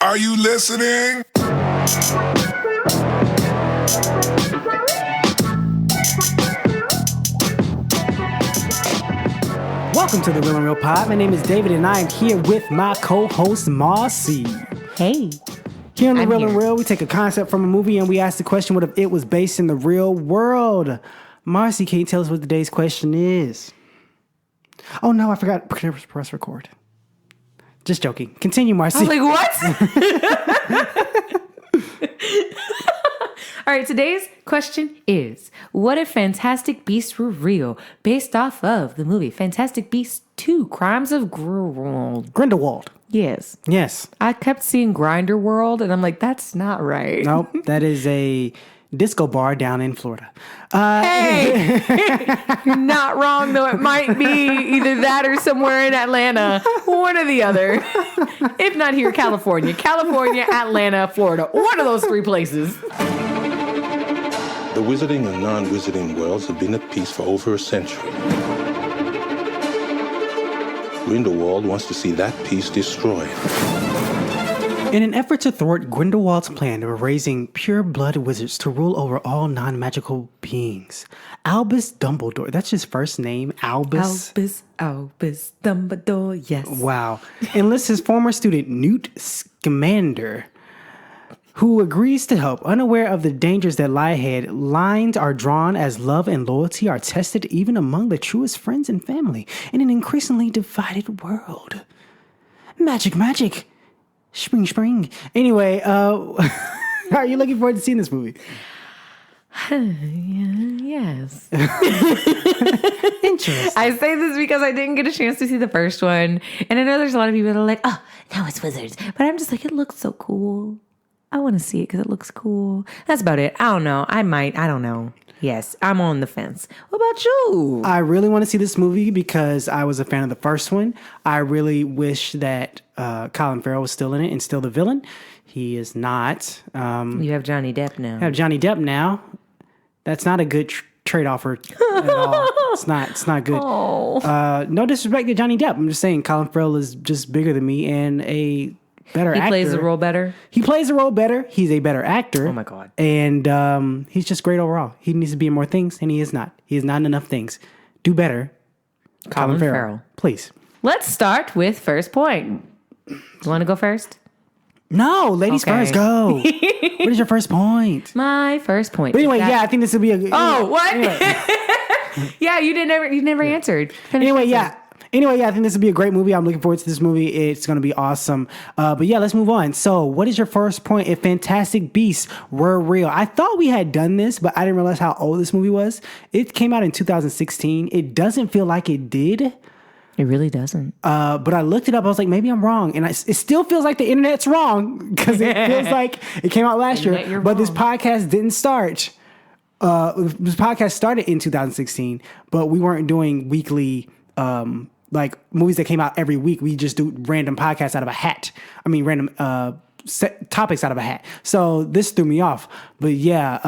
Are you listening? Welcome to the Real and Real Pod. My name is David, and I am here with my co-host Marcy. Hey. Here on the Real and Real, we take a concept from a movie and we ask the question: what if it was based in the real world? Marcy, can you tell us what today's question is? Oh no, I forgot. Press record. Just joking. Continue, Marcy. I was like, what? All right, today's question is, what if Fantastic Beasts were real, based off of the movie Fantastic Beasts 2, Crimes of Grindelwald. Yes. Yes. I kept seeing Grinder World, and I'm like, that's not right. Nope, that is a disco bar down in Florida. Hey! You're not wrong, though. It might be either that or somewhere in Atlanta. One or the other. If not here, California. California, Atlanta, Florida. One of those three places. The wizarding and non-wizarding worlds have been at peace for over a century. Grindelwald wants to see that peace destroyed. In an effort to thwart Grindelwald's plan of raising pure-blood wizards to rule over all non-magical beings, Albus Dumbledore, that's his first name, Albus Dumbledore, yes. Wow. Enlists his former student, Newt Scamander, who agrees to help. Unaware of the dangers that lie ahead, lines are drawn as love and loyalty are tested even among the truest friends and family in an increasingly divided world. Magic. Spring. Anyway, are you looking forward to seeing this movie? Yes. Interesting. I say this because I didn't get a chance to see the first one. And I know there's a lot of people that are like, oh, now it's wizards. But I'm just like, it looks so cool. I want to see it because it looks cool. That's about it. I don't know. I don't know. Yes, I'm on the fence. What about you? I really want to see this movie because I was a fan of the first one. I really wish that Colin Farrell was still in it and still the villain. He is not. You have Johnny Depp now. I have Johnny Depp now. That's not a good trade-off at all. It's not good. Oh. No disrespect to Johnny Depp. I'm just saying Colin Farrell is just bigger than me and a better actor. He plays the role better? He plays the role better. He's a better actor. Oh, my God. And he's just great overall. He needs to be in more things, and he is not. He is not in enough things. Do better. Colin Farrell. Please. Let's start with first point. You want to go first? No, ladies Okay. first. Go. What is your first point? My first point. But anyway, I think this will be a good. Oh, what? Anyway. Yeah, you never answered. Finish Anyway, answering. I think this will be a great movie. I'm looking forward to this movie. It's going to be awesome. But yeah, let's move on. So what is your first point if Fantastic Beasts were real? I thought we had done this, but I didn't realize how old this movie was. It came out in 2016. It doesn't feel like it did. It really doesn't. But I looked it up. I was like, maybe I'm wrong. And it still feels like the internet's wrong because it feels like it came out last year. You're But this wrong. podcast didn't start. This podcast started in 2016, but we weren't doing weekly like movies that came out every week. We just do random podcasts out of a hat. I mean, random topics out of a hat. So this threw me off. But yeah,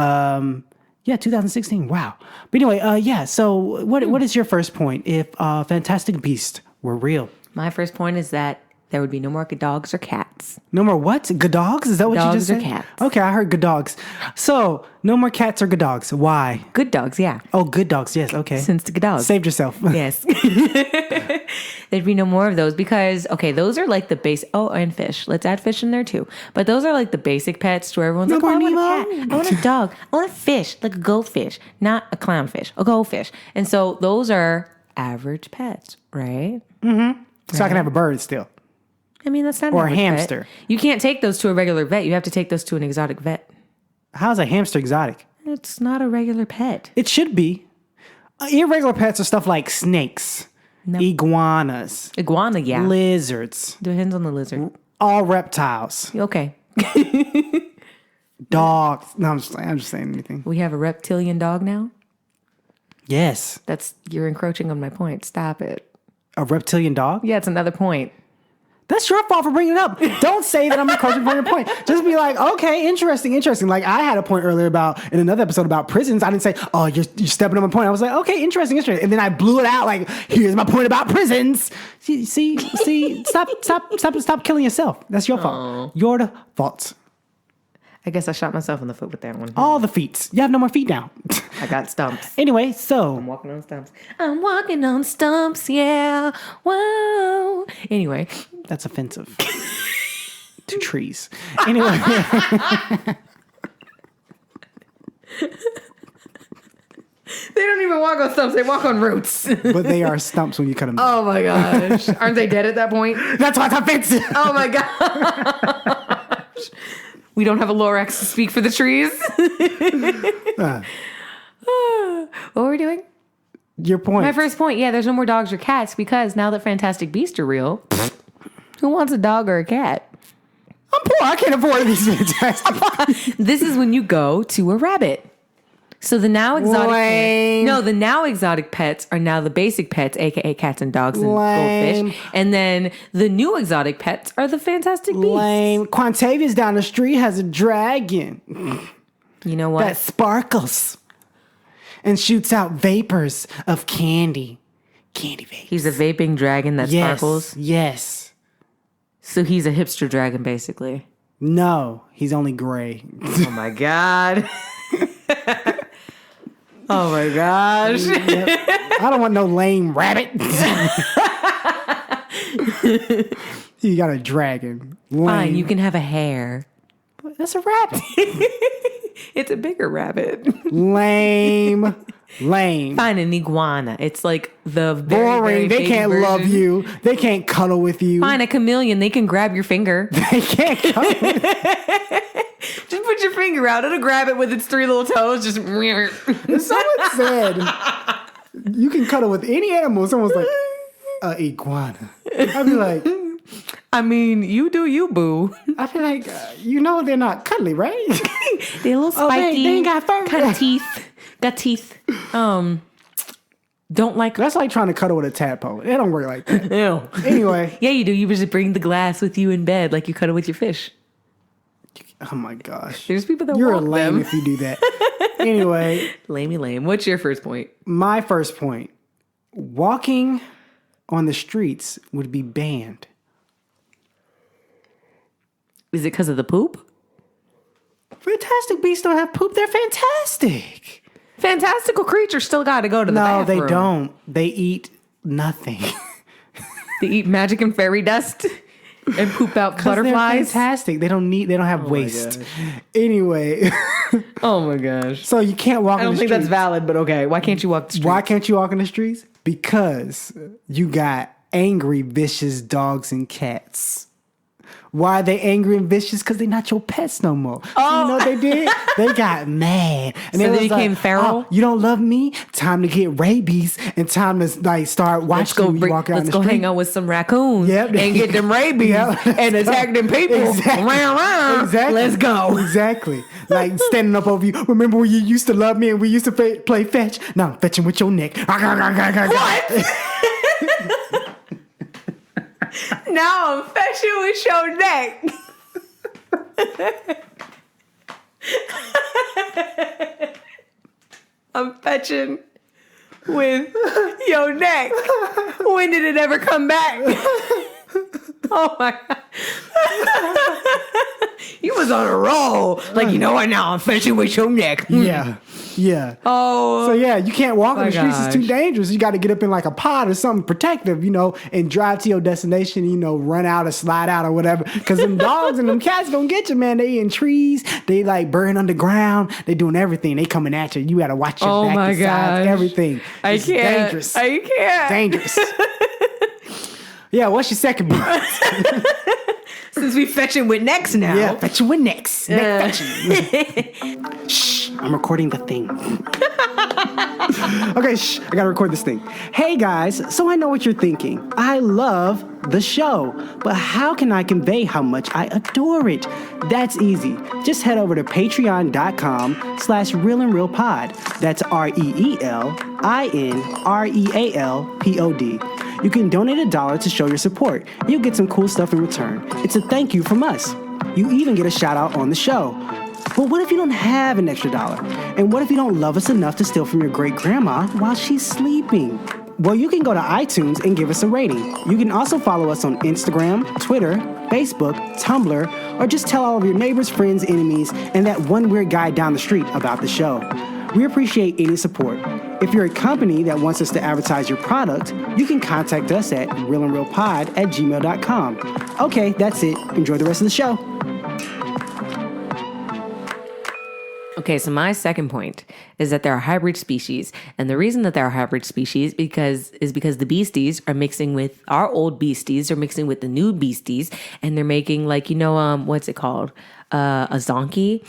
2016. Wow. But anyway, so what is your first point if Fantastic Beasts were real? My first point is that there would be no more dogs or cats. No more what? Good dogs? Is that what you just said? Dogs or cats. Okay, I heard good dogs. So, no more cats or good dogs. Why? Good dogs, yeah. Oh, good dogs. Yes, okay. Since the good dogs. Saved yourself. Yes. There'd be no more of those because, okay, those are like the base. Oh, and fish. Let's add fish in there too. But those are like the basic pets where everyone's No like, oh, I more want a Nemo. cat. I want a dog. I want a fish, like a goldfish, not a clownfish, a goldfish. And so those are average pets, right? So I can have a bird still. I mean, that's not an Or a average pet. hamster. You can't take those to a regular vet. You have to take those to an exotic vet. How's a hamster exotic? It's not a regular pet. It should be. Irregular pets are stuff like snakes, iguanas, Iguana, yeah. lizards, Depends on the lizard. all reptiles, Okay. dogs. No, I'm just saying anything. We have a reptilian dog now. Yes. You're encroaching on my point. Stop it. A reptilian dog? Yeah, it's another point. That's your fault for bringing it up. Don't say that I'm encouraging for your point. Just be like, okay, interesting. Like I had a point earlier in another episode about prisons. I didn't say, oh, you're stepping on my point. I was like, okay, interesting. And then I blew it out like, here's my point about prisons. See, stop killing yourself. That's your fault. You're the fault. I guess I shot myself in the foot with that one. All the feet. You have no more feet now. I got stumps. Anyway, so. I'm walking on stumps, yeah. Whoa. Anyway. That's offensive. To trees. Anyway. They don't even walk on stumps. They walk on roots. But they are stumps when you cut them down. Oh my gosh. Aren't they dead at that point? That's why it's offensive. Oh my gosh. We don't have a Lorax to speak for the trees. What were we doing? Your point. My first point. Yeah, there's no more dogs or cats because now that Fantastic Beasts are real, who wants a dog or a cat? I'm poor. I can't afford these fantastic. This is when you go to a rabbit. So the now exotic pets are now the basic pets, aka cats and dogs and goldfish. And then the new exotic pets are the Fantastic Beasts. Lame. Quantavious down the street has a dragon. You know what? That sparkles and shoots out vapors of candy. Candy vapors. He's a vaping dragon that sparkles. Yes. So he's a hipster dragon, basically. No, he's only gray. Oh my God. Oh my gosh. Yep. I don't want no lame rabbit. You got a dragon. Lame. Fine, you can have a hare. That's a rabbit. It's a bigger rabbit. Lame. Fine, an iguana. It's like the very, boring. very They big can't version. love you. They can't cuddle with you. Fine, a chameleon. They can grab your finger. They can't cuddle with you. Just put your finger out. It'll grab it with its three little toes. Just. If someone said you can cuddle with any animal, someone's like, iguana. I'd be like, I mean, you do you, boo. I feel like, you know they're not cuddly, right? They're a little Oh, spiky. they ain't got fur. Kind of teeth. Got teeth. Don't like. That's like trying to cuddle with a tadpole. It don't work like that. Ew. Anyway. Yeah, you do. You just bring the glass with you in bed like you cuddle with your fish. Oh my gosh. There's people that You're walk lame them. if you do that. Anyway, Lame. What's your first point? my first point. Walking on the streets would be banned. Is it because of the poop? Fantastic Beasts don't have poop. They're fantastic. Fantastical creatures still got to go to the bathroom. No, they don't. They eat nothing. They eat magic and fairy dust and poop out They're butterflies. fantastic. They don't have waste. Anyway, Oh my gosh. so you can't walk I on don't the think streets. that's valid, but okay. Why can't you walk the street? Why can't you walk on the streets? Because you got angry, vicious dogs and cats. Why are they angry and vicious? Because they're not your pets no more. So you know what they did? They got mad. And So they was became like, feral? "Oh, you don't love me? Time to get rabies and time to like start watching you walk out let's the go street." hang out with some raccoons Yep. and get them rabies Yep. and attack them people. Exactly. Exactly. Let's go. Exactly. Like standing up over you. Remember when you used to love me and we used to play fetch? Now I'm fetching with your neck. What? Now I'm fetching with your neck. I'm fetching with your neck. When did it ever come back? Oh my God. You was on a roll. Like, you know what? Now I'm fetching with your neck. Yeah. Yeah. Oh. So yeah, you can't walk on my the streets. It's too gosh. dangerous. You got to get up in like a pod or something protective, and drive to your destination, run out or slide out or whatever. Because them dogs and them cats gonna get you, man. They eating trees. They like burn underground. They doing everything. They coming at you. You got to watch your Oh back, my your sides, gosh. everything. I It's can't. dangerous. I can't. Dangerous. Yeah, what's your second point? Since we fetching with necks now. Yeah, fetching with next. Neck fetching. Shh, I'm recording the thing. Okay, shh, I gotta record this thing. Hey guys, so I know what you're thinking. I love the show, but how can I convey how much I adore it? That's easy. Just head over to patreon.com/realandrealpod. That's ReelInRealPod. You can donate $1 to show your support. You'll get some cool stuff in return. It's a thank you from us. You even get a shout out on the show. But what if you don't have an extra dollar? And what if you don't love us enough to steal from your great grandma while she's sleeping? Well, you can go to iTunes and give us a rating. You can also follow us on Instagram, Twitter, Facebook, Tumblr, or just tell all of your neighbors, friends, enemies, and that one weird guy down the street about the show. We appreciate any support. If you're a company that wants us to advertise your product, you can contact us at realandrealpod@gmail.com. Okay, that's it. Enjoy the rest of the show. Okay, so my second point is that there are hybrid species. And the reason that there are hybrid species is because the beasties are mixing with our old beasties, are mixing with the new beasties, and they're making like, what's it called? A zonkey.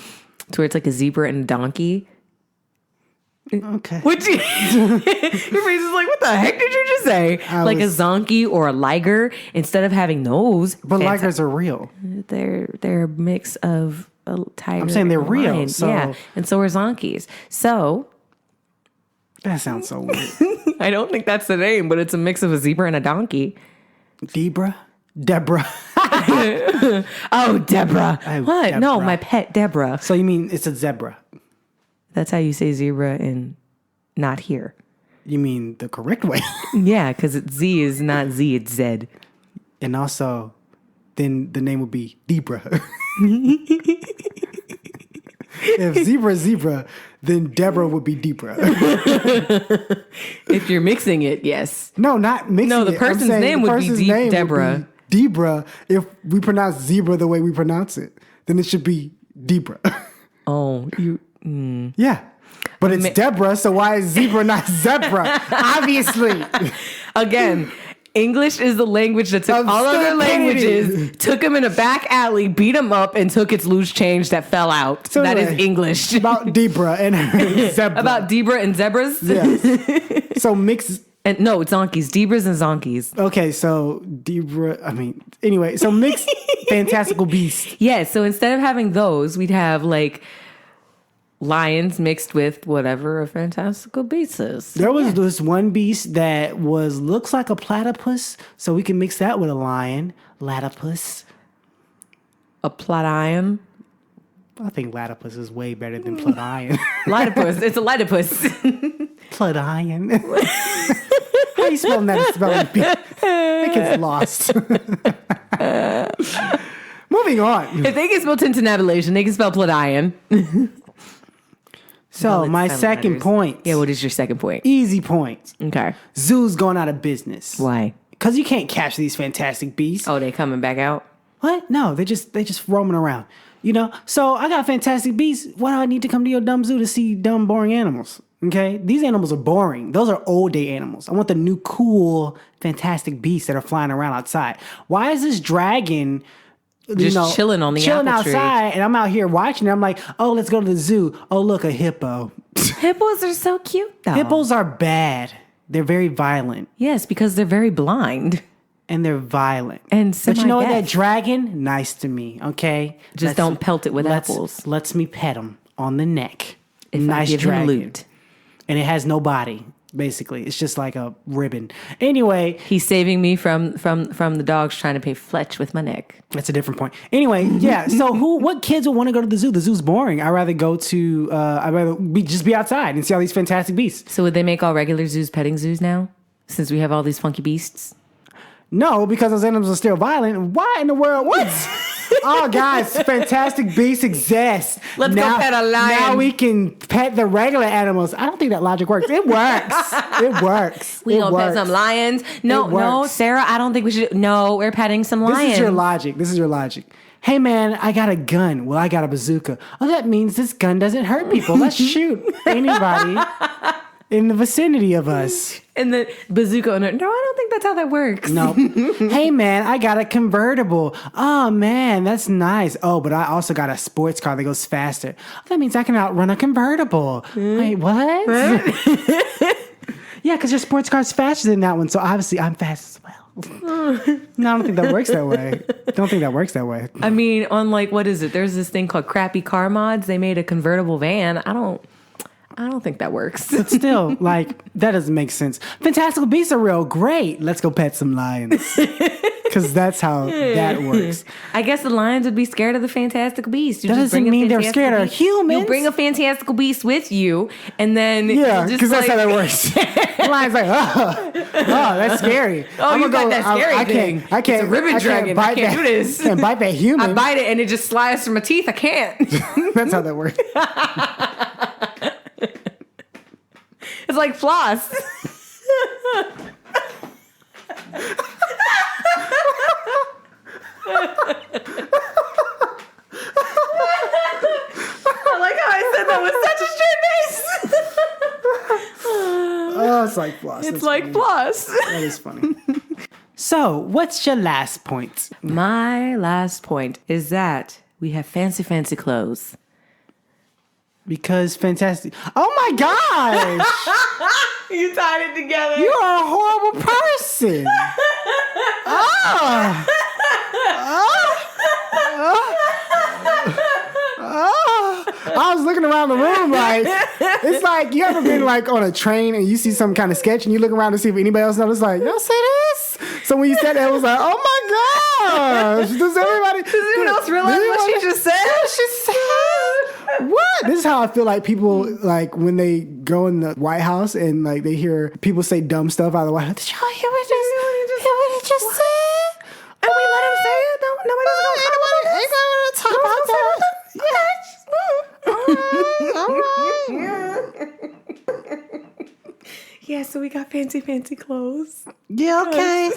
It's where it's like a zebra and a donkey. Okay. Your face is like, what the heck did you just say? Like a zonkey or a liger. Instead of having those, But ligers are real. they're a mix of a tiger. I'm saying they're and a real, lion. so- Yeah, and so are zonkies. So That sounds so weird. I don't think that's the name, but it's a mix of a zebra and a donkey. Deborah. Oh, Deborah. What? Deborah. No, my pet Deborah. So you mean it's a zebra? That's how you say zebra and not here. You mean the correct way? Yeah, because Z is not Z, it's Z. And also, then the name would be Debra. If zebra is zebra, then Deborah would be Debra. If you're mixing it, yes. No, not mixing No, the it. I'm person's saying name the would be person's name Deborah. be Debra. If we pronounce zebra the way we pronounce it, then it should be Debra. Oh, you. Yeah. But it's Deborah, so why is zebra not zebra? Obviously. Again, English is the language that took Of all other stupidity. languages, took them in a back alley, beat them up, and took its loose change that fell out. So that anyway, is English. About Debra and her zebra. About Debra and zebras? Yes. So mix. And no, it's zonkies. Debras and zonkies. Okay, so anyway, so mix fantastical beast. Yeah, so instead of having those, we'd have like lions mixed with whatever a fantastical beast is. There was this one beast that looks like a platypus, so we can mix that with a lion. Platypus. A plation. I think platypus is way better than plation. Litopus. It's a litopus. Plation. How you spelling that? Spelling bee? It gets lost. Moving on. If they can spell tintinnabulation, they can spell plation. So my second point. Yeah, what is your second point? Easy point. Okay. Zoos going out of business. Why? Because you can't catch these fantastic beasts. Oh, they coming back out? What? No, they just roaming around. So I got fantastic beasts. Why do I need to come to your dumb zoo to see dumb, boring animals? Okay? These animals are boring. Those are old day animals. I want the new, cool, fantastic beasts that are flying around outside. Why is this dragon Just chilling on the chilling apple tree. outside, and I'm out here watching it? I'm like, oh, let's go to the zoo. Oh, look, a hippo. Hippos are so cute, though. Hippos are bad. They're very violent. Yes, because they're very blind. And they're violent. And but you know what? That semi-deaf. dragon, nice to me, okay? Just don't pelt it with apples. Lets me pet him on the neck. If nice I give dragon. him loot. And it has no body, basically. It's just like a ribbon. Anyway, He's saving me from the dogs trying to pay Fletch with my neck. that's a different point. Anyway, yeah. So what kids would want to go to the zoo? The zoo's boring. I'd rather go to, just be outside and see all these fantastic beasts. So would they make all regular zoos petting zoos now? Since we have all these funky beasts? No, because those animals are still violent. Why in the world? What? Oh, guys, fantastic beasts exist. Let's go pet a lion. Now we can pet the regular animals. I don't think that logic works. It works. It works. We It gonna pet works. some lions? No, It no, works. Sarah, I don't think we should. No, we're petting some lions. This is your logic. Hey, man, I got a gun. Well, I got a bazooka. Oh, that means this gun doesn't hurt people. Let's shoot anybody in the vicinity of us. And the bazooka owner, no, I don't think that's how that works. No. Hey, man, I got a convertible. Oh, man, that's nice. Oh, but I also got a sports car that goes faster. That means I can outrun a convertible. Wait, what? Yeah, because your sports car's faster than that one, so obviously I'm fast as well. No, I don't think that works that way. Don't think that works that way. I mean, on like, what is it? There's this thing called Crappy Car Mods. They made a convertible van. I don't I don't think that works. But still, like, that doesn't make sense. Fantastical Beasts are real. Great. Let's go pet some lions. Because that's how that works. I guess the lions would be scared of the Fantastical Beast. That doesn't mean they're scared of humans. You bring a Fantastical Beast with you, and then Yeah, because that's how that works. The lion's like, oh, that's scary. Oh, you got that scary thing. I can't. It's a ribbon dragon. I can't do this. Can't bite that human. I bite it, and it just slides through my teeth. I can't. That's how that works. It's like floss. I like how I said that with such a straight face. Oh, it's like floss. It's That's like funny. floss. That is funny. So, what's your last point? My last point is that we have fancy clothes. Because fantastic. Oh my gosh! You tied it together. You are a horrible person. I was looking around the room like, it's like, you ever been like on a train and you see some kind of sketch and you look around to see if anybody else noticed, like, y'all say this? So when you said that, it was like, oh my gosh, does anyone else realize what she just said? She said, what? This is how I feel like people, like, when they go in the White House and like they hear people say dumb stuff out of the White House. Did y'all hear what he just said? And we let him say it? Nobody's gonna talk about that. Yeah, so we got fancy clothes. Yeah, okay.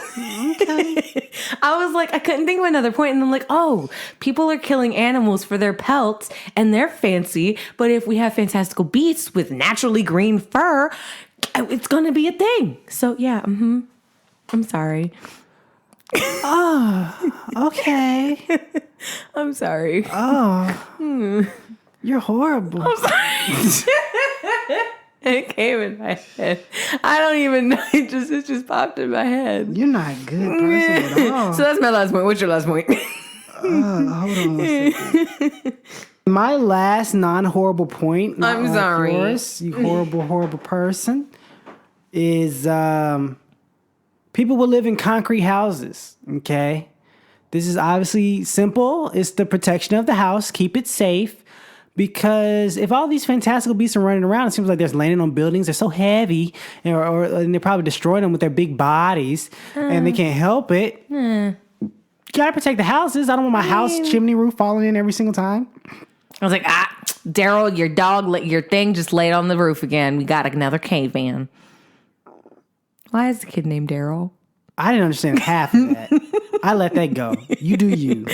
I was like, I couldn't think of another point, and I'm like, oh, people are killing animals for their pelts, and they're fancy, but if we have fantastical beasts with naturally green fur, it's gonna be a thing. So yeah, I'm sorry. Okay. I'm sorry. You're horrible. It came in my head. I don't even know. It just popped in my head. You're not a good person at all. So that's my last point. What's your last point? Hold on 1 second. My last non-horrible point, not I'm like sorry. yours, you horrible person, is people will live in concrete houses, okay? This is obviously simple. It's the protection of the house. Keep it safe. Because if all these fantastical beasts are running around, it seems like they're landing on buildings. They're so heavy, and they're probably destroying them with their big bodies, and they can't help it. You gotta protect the houses. I don't want my house chimney roof falling in every single time. I was like, Daryl, your dog, your thing just laid on the roof again. We got another caveman. Why is the kid named Daryl? I didn't understand half of that. I let that go. You do you.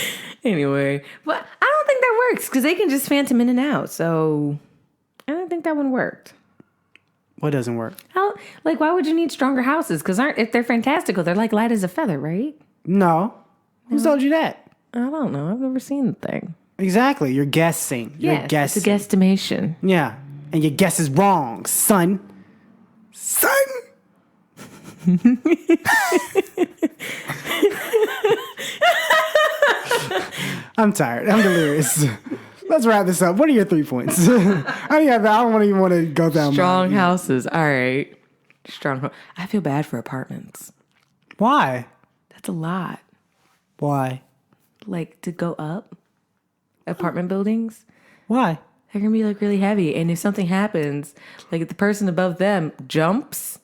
Anyway, but I don't think that works because they can just phantom in and out. So I don't think that one worked. What doesn't work? How? Like, why would you need stronger houses? Because if they're fantastical, they're like light as a feather, right? No. Who told you that? I don't know. I've never seen the thing. Exactly. You're guessing. You're guessing. It's a guesstimation. Yeah. And your guess is wrong, son. Son! I'm tired. I'm delirious. Let's wrap this up. What are your 3 points? I don't even want to go down. Strong houses. All right. Strong. I feel bad for apartments. Why? That's a lot. Why? Like to go up apartment buildings. Why? They're going to be like really heavy. And if something happens, like if the person above them jumps,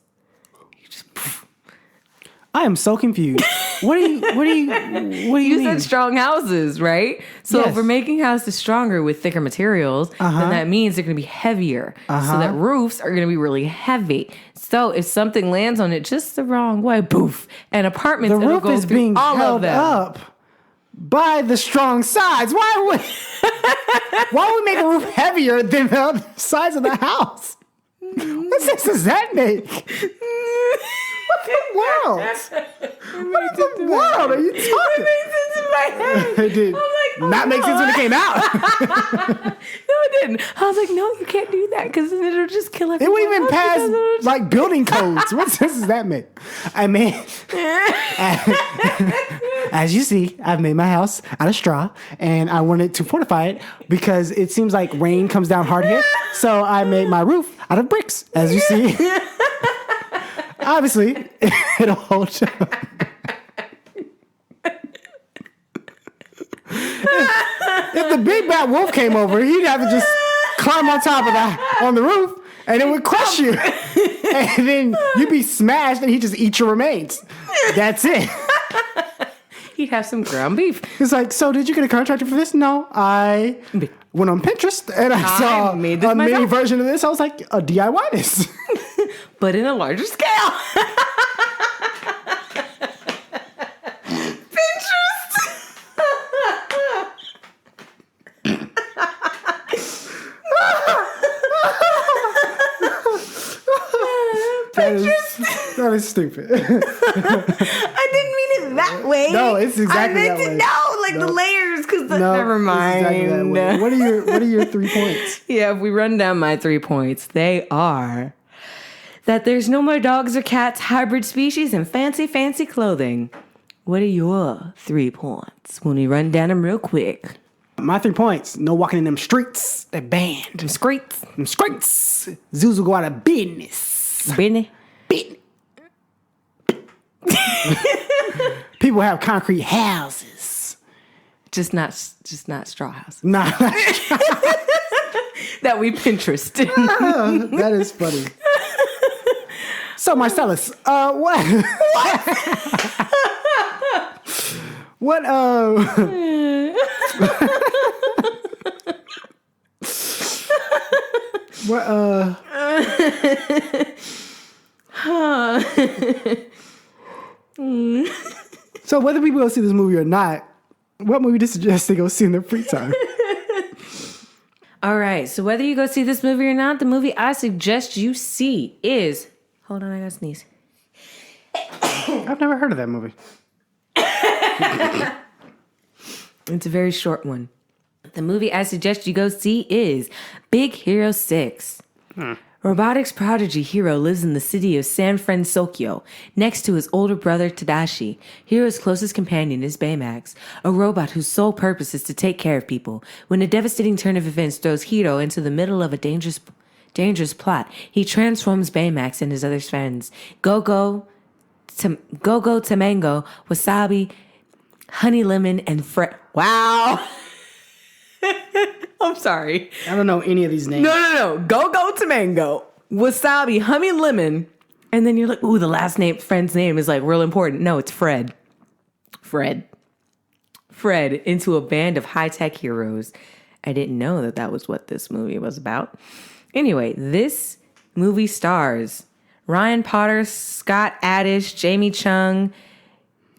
you just I am so confused. What do you You mean? said strong houses, right? So Yes. if we're making houses stronger with thicker materials, then that means they're going to be heavier. So that roofs are going to be really heavy. So if something lands on it just the wrong way, poof, and apartments, The it'll roof go is through being all of held them. up by the strong sides. Why would we make a roof heavier than the other sides of the house? What sense does that make? What the world? What in the world are you talking? It makes sense in my head. It did. I'm like, not make sense when it came out. No, it didn't. I was like, no, you can't do that because then it'll just kill It everyone. wouldn't even else pass because it'll just- like building codes. What sense does that make? I mean, as you see, I've made my house out of straw, and I wanted to fortify it because it seems like rain comes down hard here. So I made my roof out of bricks, as you see. Obviously, it'll hold up. If the big bad wolf came over, he'd have to just climb on top of on the roof, and it would crush you. And then you'd be smashed, and he'd just eat your remains. That's it. He'd have some ground beef. It's like, so did you get a contractor for this? No, I went on Pinterest and I saw made this a mini myself. version of this. I was like, a DIY this. But in a larger scale. That is stupid. I didn't mean it that way. No, it's exactly I meant that to way. know, like No. the layers, because No, never it's mind. exactly that way. What are your 3 points? Yeah, if we run down my 3 points, they are that there's no more dogs or cats, hybrid species, and fancy clothing. What are your 3 points when we run down them real quick? My 3 points. No walking in them streets. They're banned. Them screets. Them streets. Zoos will go out of business. Benny. Business. People have concrete houses. Just not straw house. Nah, That we Pinterest. that is funny. So Marcellus, what? What? What? So whether people go see this movie or not, what movie do you suggest they go see in their free time? All right, so whether you go see this movie or not, the movie I suggest you see is... Hold on, I gotta sneeze. I've never heard of that movie. It's a very short one. The movie I suggest you go see is Big Hero 6. Robotics prodigy Hiro lives in the city of San Francisco, next to his older brother Tadashi. Hiro's closest companion is Baymax, a robot whose sole purpose is to take care of people. When a devastating turn of events throws Hiro into the middle of a dangerous plot, he transforms Baymax and his other friends, Go-Go, Tamango, Wasabi, Honey Lemon, and Wow! I'm sorry. I don't know any of these names. No. Go Tamango, Wasabi, Honey Lemon. And then you're like, ooh, the last friend's name is like real important. No, it's Fred. Fred into a band of high-tech heroes. I didn't know that was what this movie was about. Anyway, this movie stars Ryan Potter, Scott Addish, Jamie Chung,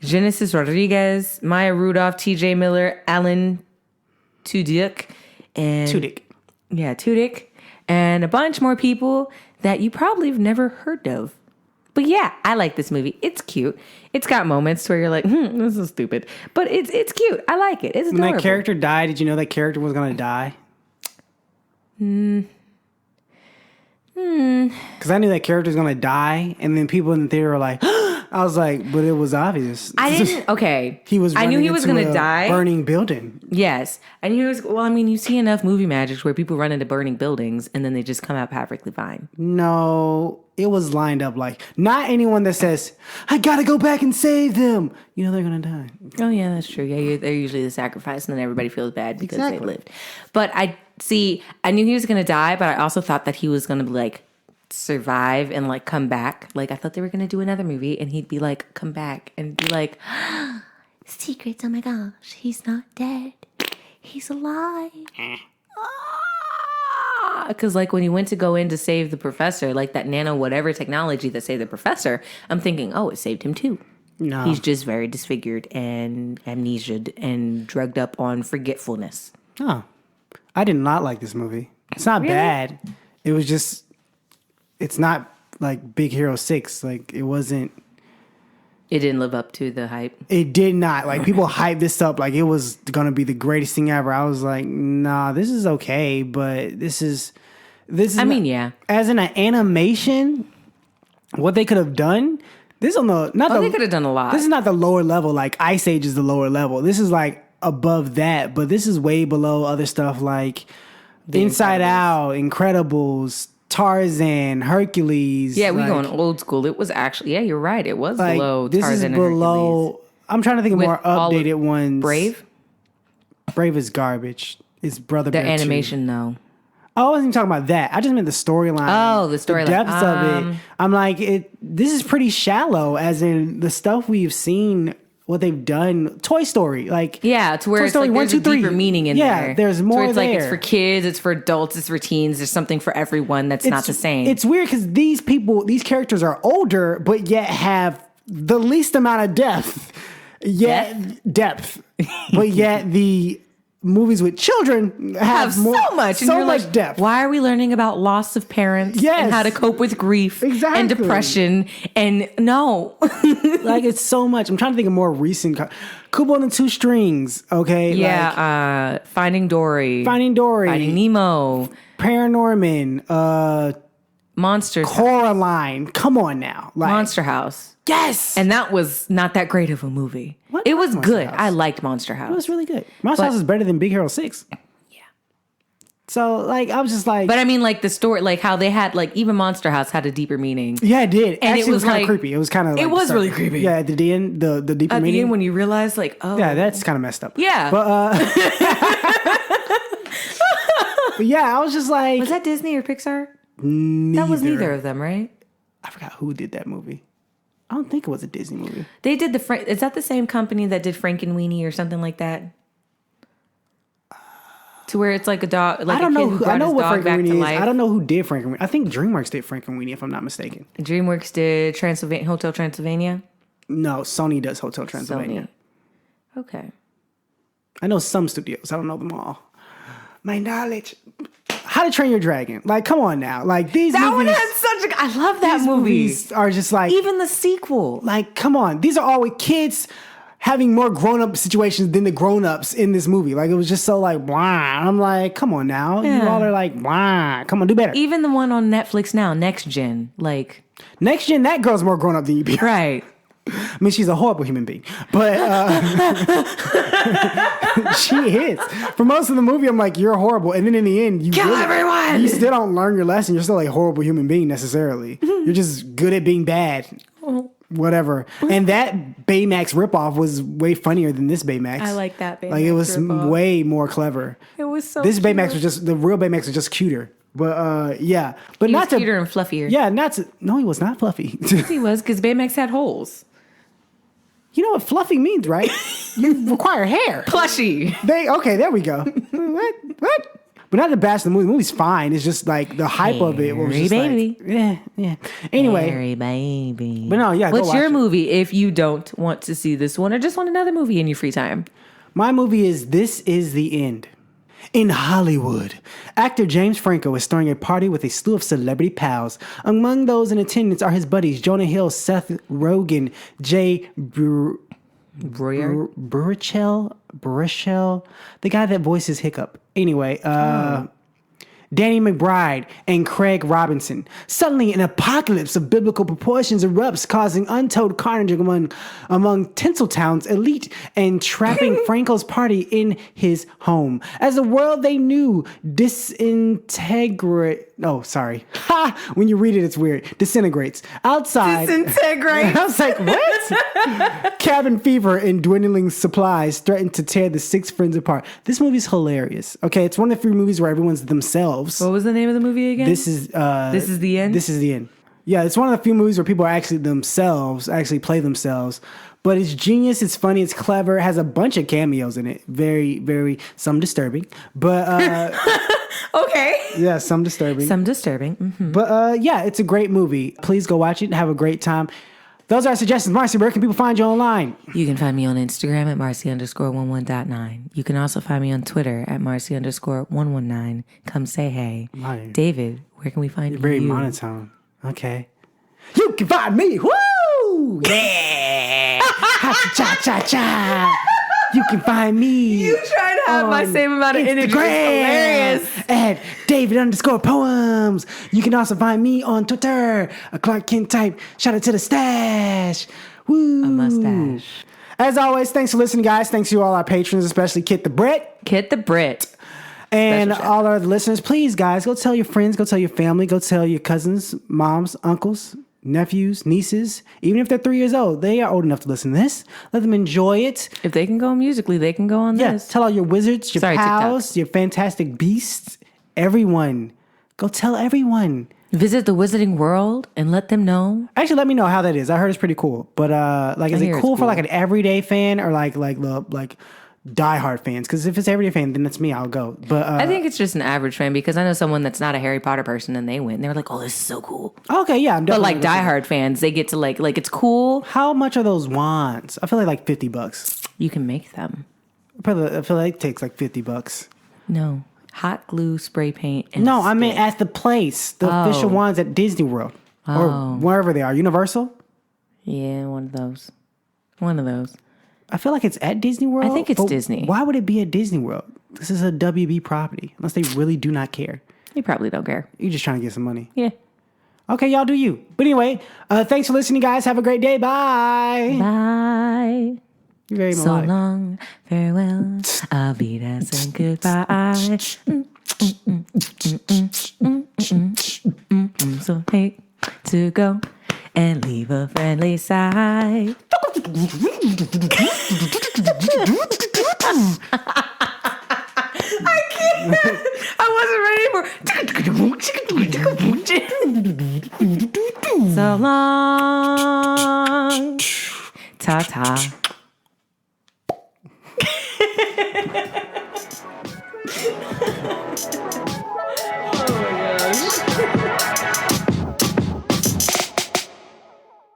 Genesis Rodriguez, Maya Rudolph, TJ Miller, Alan Tudyk, and Tudyk, and a bunch more people that you probably have never heard of. But yeah, I like this movie. It's cute. It's got moments where you're like, this is stupid. But it's cute. I like it. It's adorable. When that character died, did you know that character was going to die? Because I knew that character was going to die, and then people in the theater were like, I was like, but it was obvious. I didn't. Okay. He was. I knew he was going gonna to die. Burning building. Yes. And he was. Well, I mean, you see enough movie magics where people run into burning buildings and then they just come out perfectly fine. No, it was lined up like not anyone that says, I gotta go back and save them. You know they're gonna die. Oh yeah, that's true. Yeah, they're usually the sacrifice, and then everybody feels bad because Exactly. they lived. But I knew he was gonna die, but I also thought that he was gonna like survive and like come back. Like I thought they were gonna do another movie, and he'd be like, come back and be like, secrets. Oh my gosh, he's not dead. He's alive. Because like when he went to go in to save the professor, like that nano whatever technology that saved the professor, I'm thinking, oh, it saved him too. No, He's just very disfigured and amnesiaed and drugged up on forgetfulness. Oh, I did not like this movie. It's not bad. It was just, it's not like Big Hero 6. Like it wasn't It didn't live up to the hype. It did not. Like, people hyped this up like it was going to be the greatest thing ever. I was like, nah, this is okay, but this is. I mean, yeah. As in an animation, what they could have done. This on the not. They could have done a lot. This is not the lower level. Like Ice Age is the lower level. This is like above that, but this is way below other stuff like Inside Out, Incredibles, Tarzan, Hercules. Yeah, we like, going old school. It was actually, yeah, you're right. It was like, below this Tarzan is below. and Hercules. I'm trying to think of With more all of updated ones. Brave? Brave is garbage. It's Brother The Bear 2. animation, though. I wasn't even talking about that. I just meant the storyline. Oh, the storyline. depths of it. I'm like, this is pretty shallow, as in the stuff we've seen, what they've done. Toy Story, like Yeah, to where Toy it's Story like 1, there's 2, a 3. deeper meaning in Yeah, there. there's more So it's like it's there. for kids, it's for adults, it's for teens. There's something for everyone that's not the same. It's weird because these characters are older, but yet have the least amount of depth. Depth. But yet the movies with children have so much. And so you're much like, depth. Why are we learning about loss of parents Yes. and how to cope with grief Exactly. and depression? And no. Like, it's so much. I'm trying to think of more recent. Kubo and the Two Strings. Okay. Like, Yeah, Finding Dory. Finding Dory. Finding Nemo. Paranorman. Monsters. Coraline. Come on now. Like, Monster House. Yes. And that was not that great of a movie. What It was was Monster good. House? I liked Monster House. It was really good. Monster House is better than Big Hero 6. Yeah. So, like, I was just like. But I mean, like the story, like how they had, like even Monster House had a deeper meaning. Yeah, it did. And Actually, it it was was kind like- of creepy. It was kind of. It was really creepy. Yeah, at the end, the deeper At meaning. the end, when you realize, like, oh, Yeah, that's kind of messed up. Yeah. But but yeah, I was just like, was that Disney or Pixar? That was neither of them, right? I forgot who did that movie. I don't think it was a Disney movie. They did is that the same company that did Frankenweenie or something like that? To where it's like a dog, like I don't a kid know. who Who, brought I know his what dog back Frankenweenie to is. life. I don't know who did Frankenweenie. I think DreamWorks did Frankenweenie, if I'm not mistaken. DreamWorks did Hotel Transylvania. No, Sony does Hotel Transylvania. Sony. Okay. I know some studios. I don't know them all. My knowledge. How to Train Your Dragon. Like, come on now. Like, these That one movies. had such a. I love that These movie. movies are just like. Even the sequel. Like, come on. These are all with kids having more grown-up situations than the grown-ups in this movie. Like, it was just so like, blah. I'm like, come on now. You Yeah. all are like, blah. Come on, do better. Even the one on Netflix now, Next Gen. Like, Next Gen, that girl's more grown-up than you be. right. I mean, she's a horrible human being. But she is. For most of the movie, I'm like, you're horrible. And then in the end, you Kill everyone! You still don't learn your lesson. You're still a horrible human being necessarily. You're just good at being bad. Whatever. And that Baymax ripoff was way funnier than this Baymax. I like that Baymax Like, it was ripoff. way more clever. It was so This cute. Baymax was just, the real Baymax was just cuter. But yeah. But He not was to. cuter and fluffier. Yeah, not to. No, he was not fluffy. He was, because Baymax had holes. You know what fluffy means, right? You require hair. Plushy. Okay, there we go. What? But not to bash the movie. The movie's fine. It's just like the hype of it was Harry just baby. like, yeah. Anyway, Harry baby. But no, yeah, go What's watch your it. movie if you don't want to see this one or just want another movie in your free time? my movie is This Is the End. In Hollywood, actor James Franco is throwing a party with a slew of celebrity pals. Among those in attendance are his buddies Jonah Hill, Seth Rogen, Jay Breuer? Baruchel, the guy that voices Hiccup. Anyway, Danny McBride, and Craig Robinson. Suddenly, an apocalypse of biblical proportions erupts, causing untold carnage among Tinseltown's elite and trapping Franco's party in his home. As the world they knew disintegrate. Oh, sorry. Ha! When you read it, it's weird. Disintegrates. Outside. Disintegrate. I was like, what? Cabin fever and dwindling supplies threaten to tear the six friends apart. This movie's hilarious. Okay, it's one of the few movies where everyone's themselves. What was the name of the movie again? This is the End? This is the end. Yeah, it's one of the few movies where people are actually themselves, actually play themselves. But it's genius, it's funny, it's clever, it has a bunch of cameos in it. Very, very, some disturbing. But Okay. yeah, some disturbing. Some disturbing. Mm-hmm. But yeah, it's a great movie. Please go watch it and have a great time. Those are our suggestions. Marcy, where can people find you online? You can find me on Instagram at Marcy_11.9. You can also find me on Twitter at Marcy_119. Come say hey. Right. David, where can we find Very you? monotone. Okay. You can find me. Woo! Yeah! cha cha cha. You can find me. You try to have my same amount of energy. It's hilarious. At David_poems. You can also find me on Twitter. A Clark Kent type. Shout out to the stash. Woo. A mustache. As always, thanks for listening, guys. Thanks to all our patrons, especially Kit the Brit. Kit the Brit. And all our listeners, please, guys, go tell your friends, go tell your family, go tell your cousins, moms, uncles, nephews, nieces. Even if they're 3 years old, they are old enough to listen to this. Let them enjoy it. If they can go musically, they can go on this. Tell all your wizards, your pals, TikTok. your fantastic beasts, everyone. Go tell everyone. Visit the Wizarding World and let them know. Actually, let me know how that is. I heard it's pretty cool. But is it cool for like an everyday fan or like diehard fans? Because if it's everyday fan, then that's me. I'll go. But I think it's just an average fan because I know someone that's not a Harry Potter person and they went and they were like, "Oh, this is so cool." Okay, yeah, I'm But definitely. like diehard fans, they get to like it's cool. How much are those wands? I feel like $50. You can make them. I feel like it takes like $50. No, hot glue, spray paint. And No, I mean at the place, the official wands at Disney World or wherever they are. Universal. Yeah, one of those. One of those. I feel like it's at Disney World. I think it's but Disney. Why would it be at Disney World? This is a WB property, unless they really do not care. They probably don't care. You're just trying to get some money. Yeah. Okay, y'all do you. But anyway, thanks for listening, guys. Have a great day. Bye. Bye. You're very So melodic. long, farewell, I'll be there saying goodbye. So hate to go and leave a friendly sigh. I can't. I wasn't ready for. So long. Ta-ta.